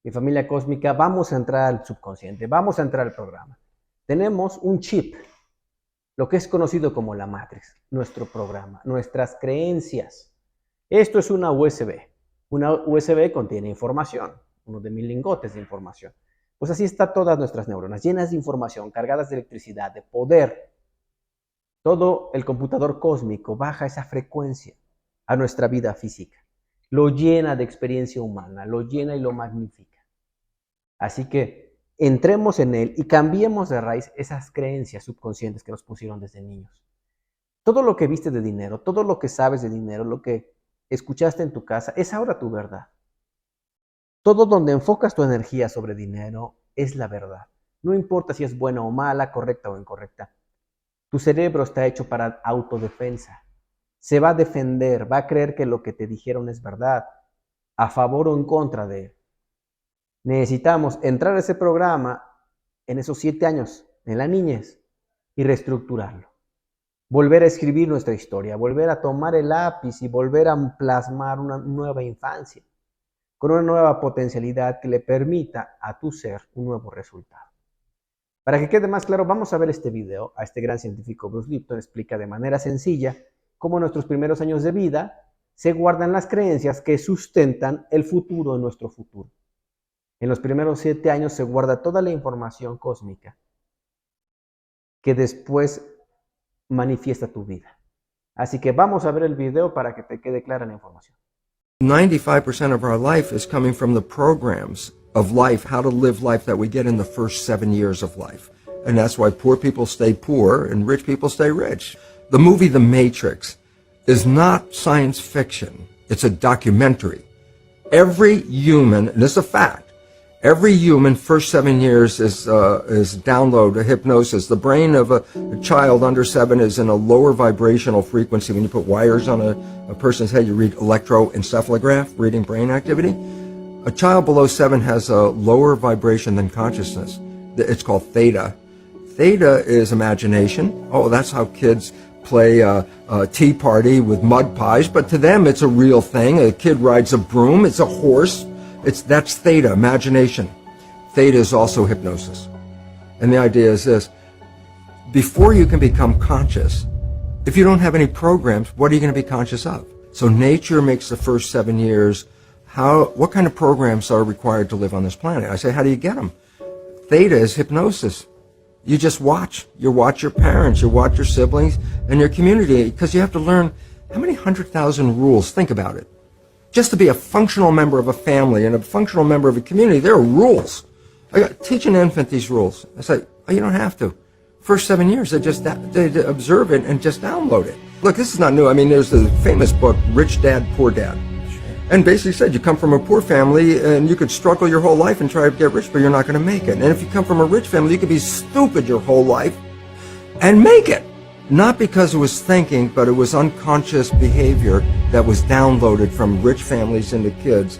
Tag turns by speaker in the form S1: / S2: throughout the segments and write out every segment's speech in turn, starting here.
S1: Mi familia cósmica, vamos a entrar al subconsciente, vamos a entrar al programa. Tenemos un chip, lo que es conocido como la Matrix, nuestro programa, nuestras creencias. Esto es una USB. Una USB contiene información, uno de 1000 lingotes de información. Pues así están todas nuestras neuronas, llenas de información, cargadas de electricidad, de poder. Todo el computador cósmico baja esa frecuencia a nuestra vida física. Lo llena de experiencia humana, lo llena y lo magnifica. Así que entremos en él y cambiemos de raíz esas creencias subconscientes que nos pusieron desde niños. Todo lo que viste de dinero, todo lo que sabes de dinero, lo que escuchaste en tu casa, es ahora tu verdad. Todo donde enfocas tu energía sobre dinero es la verdad. No importa si es buena o mala, correcta o incorrecta. Tu cerebro está hecho para autodefensa. Se va a defender, va a creer que lo que te dijeron es verdad, a favor o en contra de él. Necesitamos entrar a ese programa en esos 7 años, en la niñez, y reestructurarlo. Volver a escribir nuestra historia, volver a tomar el lápiz y volver a plasmar una nueva infancia, con una nueva potencialidad que le permita a tu ser un nuevo resultado. Para que quede más claro, vamos a ver este video. A este gran científico Bruce Lipton explica de manera sencilla cómo en nuestros primeros años de vida se guardan las creencias que sustentan el futuro de nuestro futuro. En los primeros 7 años se guarda toda la información cósmica que después manifiesta tu vida. Así que vamos a ver el video para que te quede clara la información.
S2: 95% of our life is coming from the programs of life, how to live life that we get in the first 7 years of life. And that's why poor people stay poor and rich people stay rich. The movie The Matrix is not science fiction. It's a documentary. Every human, and this is a fact, every human first 7 years is download a hypnosis. The brain of a child under 7 is in a lower vibrational frequency. When you put wires on a person's head, you read electroencephalograph, reading brain activity. A child below 7 has a lower vibration than consciousness. It's called theta. Theta is imagination. Oh, that's how kids play a tea party with mud pies, but to them it's a real thing. A kid rides a broom, it's a horse. That's theta, imagination. Theta is also hypnosis. And the idea is this: before you can become conscious, if you don't have any programs, what are you going to be conscious of? So nature makes the first 7 years. What kind of programs are required to live on this planet? I say, how do you get them? Theta is hypnosis. You just watch. You watch your parents, you watch your siblings, and your community, because you have to learn how many 100,000 rules. Think about it. Just to be a functional member of a family and a functional member of a community, there are rules. Teach an infant these rules. I say, oh, you don't have to. First 7 years, they observe it and just download it. Look, this is not new. I mean, there's the famous book, Rich Dad, Poor Dad. And basically said you come from a poor family and you could struggle your whole life and try to get rich, but you're not going to make it. And if you come from a rich family, you could be stupid your whole life and make it. Not because it was thinking, but it was unconscious behavior that was downloaded from rich families into kids,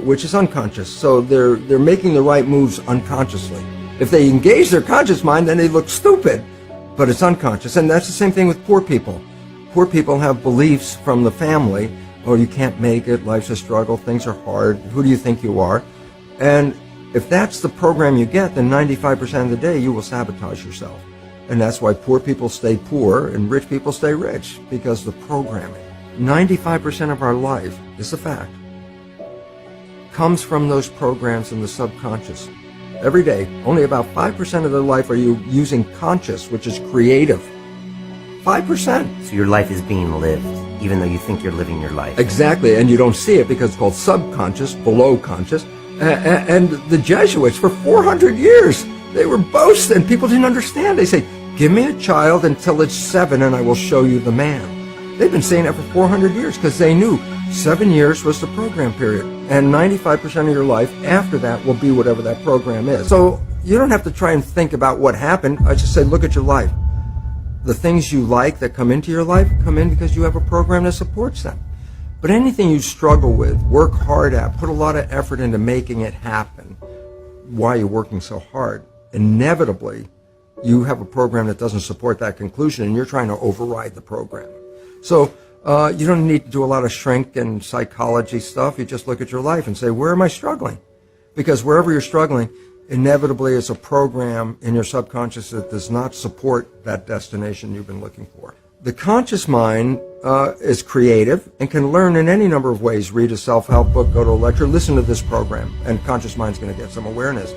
S2: which is unconscious. So they're making the right moves unconsciously. If they engage their conscious mind, then they look stupid, but it's unconscious. And that's the same thing with poor people. Poor people have beliefs from the family. Oh, you can't make it, life's a struggle, things are hard, who do you think you are? And if that's the program you get, then 95% of the day you will sabotage yourself. And that's why poor people stay poor and rich people stay rich, because the programming. 95% of our life, is a fact, comes from those programs in the subconscious. Every day, only about 5% of their life are you using conscious, which is creative. 5%.
S3: So your life is being lived, even though you think you're living your life.
S2: Exactly, and you don't see it because it's called subconscious, below conscious. And the Jesuits, for 400 years, they were boasting. People didn't understand. They say, give me a child until it's 7 and I will show you the man. They've been saying that for 400 years because they knew 7 years was the program period. And 95% of your life after that will be whatever that program is. So you don't have to try and think about what happened. I just say, look at your life. The things you like that come into your life come in because you have a program that supports them. But anything you struggle with, work hard at, put a lot of effort into making it happen, why you're working so hard, inevitably you have a program that doesn't support that conclusion, and you're trying to override the program. So you don't need to do a lot of shrink and psychology stuff. You just look at your life and say, where am I struggling? Because wherever you're struggling, inevitably it's a program in your subconscious that does not support that destination you've been looking for. The conscious mind is creative and can learn in any number of ways. Read a self-help book, go to a lecture, listen to this program, and conscious mind's going to get some awareness.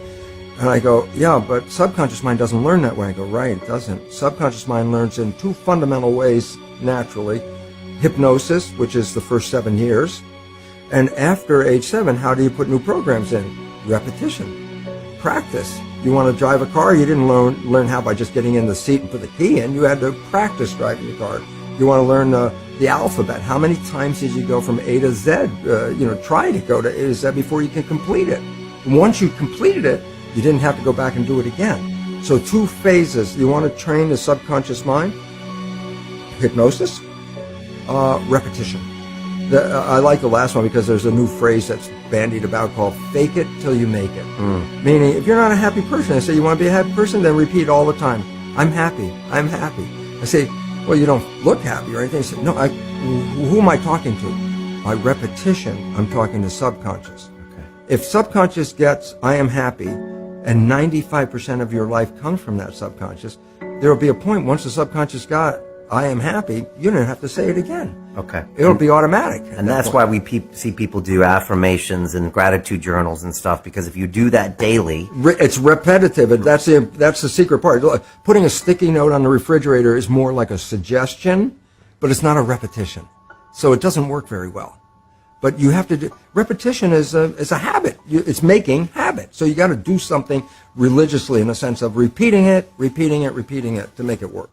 S2: And I go, yeah, but subconscious mind doesn't learn that way. I go, right, it doesn't. Subconscious mind learns in two fundamental ways naturally. Hypnosis, which is the first 7 years. And after age 7, how do you put new programs in? Repetition. Practice. You want to drive a car, you didn't learn how by just getting in the seat and put the key in. You had to practice driving the car. You want to learn the alphabet. How many times did you go from A to Z? Try to go to A to Z before you can complete it. And once you completed it, you didn't have to go back and do it again. So 2 phases. You want to train the subconscious mind. Hypnosis, repetition. I like the last one because there's a new phrase that's bandied about called fake it till you make it. Meaning, if you're not a happy person, I say you want to be a happy person, then repeat all the time, I'm happy, I'm happy. I say, well, you don't look happy or anything. I say, no, who am I talking to? By repetition, I'm talking to subconscious. Okay. If subconscious gets, I am happy, and 95% of your life comes from that subconscious, there will be a point once the subconscious got, I am happy, you don't have to say it again.
S3: Okay.
S2: It'll be automatic.
S3: And that's why we see people do affirmations and gratitude journals and stuff, because if you do that daily...
S2: It's repetitive, and that's the secret part. Putting a sticky note on the refrigerator is more like a suggestion, but it's not a repetition. So it doesn't work very well. But you have to do... Repetition is a habit. It's making habit. So you got to do something religiously in the sense of repeating it to make it work.